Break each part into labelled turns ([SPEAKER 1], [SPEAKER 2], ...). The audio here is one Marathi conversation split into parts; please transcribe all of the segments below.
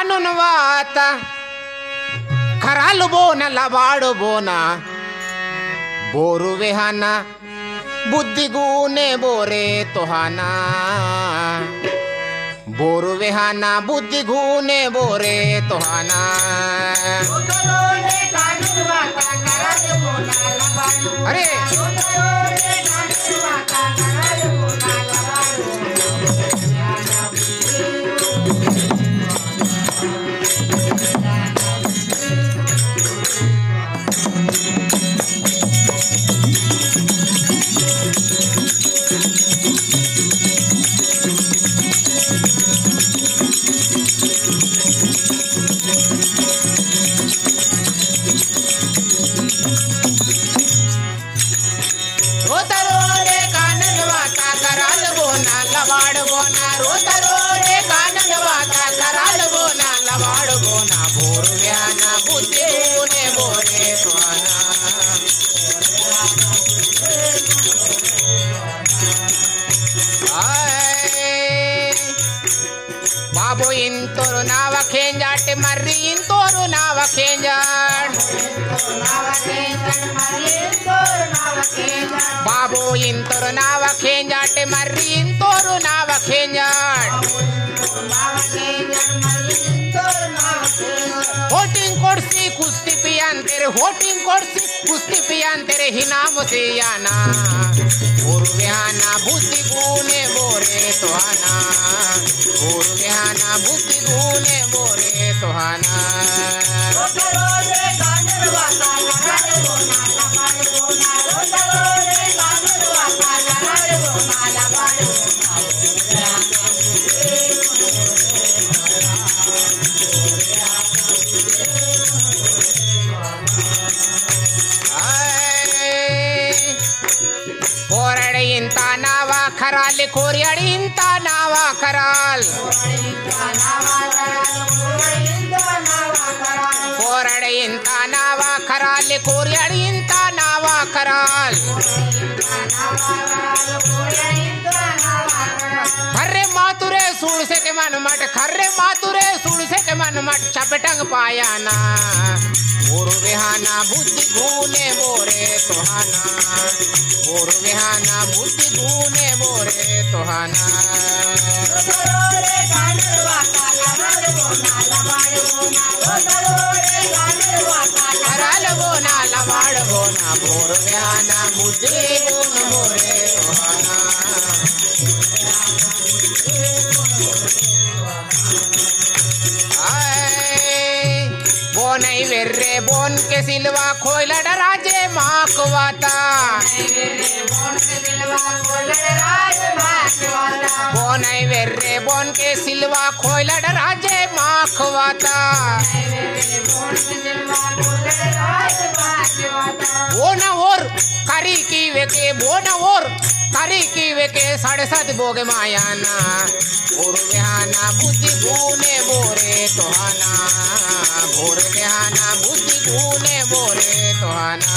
[SPEAKER 1] कानून वाता खराल बोना लबाड़ बोना बोरु वेहाना बुद्धि गुने बोरे तोहाना बोरु वेहाना बुद्धि गुने बोरे तोहाना अरे बाबो इंतोरु नाव खेंजाट मर्री इंतोरु नाव खेंजाट बाबो इंतोरु नाव खेंजाट मर्री इंतोरु नाव खेंजाट होटिंग कोर्सी कुस्ती पियान तेरे ही नाम से आना बुद्धि गुने बोरे तोहाना बुद्धि गुने बोरे तोहाना इंता नावा खराल कोरियाड़ी इंता नावा खराल कोरड़े इंता नावा खराल कोरियाड़ी इंता नावा खराल खर्रे मातुरे सूड़ से के मन मट खर्रे मातुरे सूड़ से के मन मट चपटंग पायाना बोरु वेहाना बुद्धि गुने बोरे तोहाना बोरु वेहाना बुद्धि गुने बोरे तोहाना कराल बोना लबाड़ बोना बोरु वेहाना बुद्धि गुने बोरे तोहाना बोनई वेर्रे बोन के सिलवा खोइला डराजे माखवाता बोनई वेर्रे बोन के सिलवा खोइला डराजे माखवाता बोना और करी की वेके बोना और करी की वेके 7.5 बोगे मायाना बोरु वेहाना बुद्धि गुने बोरे तोहाना बोरु वेहाना बुद्धि गुने बोरे तोहाना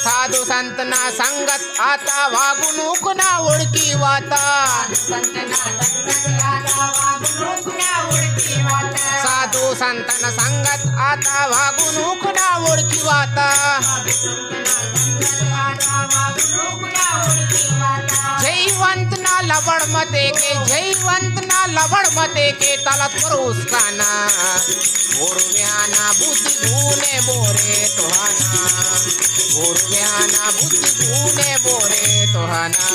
[SPEAKER 1] साधु संत ना संगत आता वागुनुक ना उड़की वाता साधु संत न संगत आता वागुनुक ना उड़की वाता जयवंत ना लवड़ मते के जयवंत ना लवड़ मते के तलत पर उसकाना बोरु वेहाना बुद्धि गुने बोरे तोहाना बोरु वेहाना बुद्धि गुने बोरे तोहाना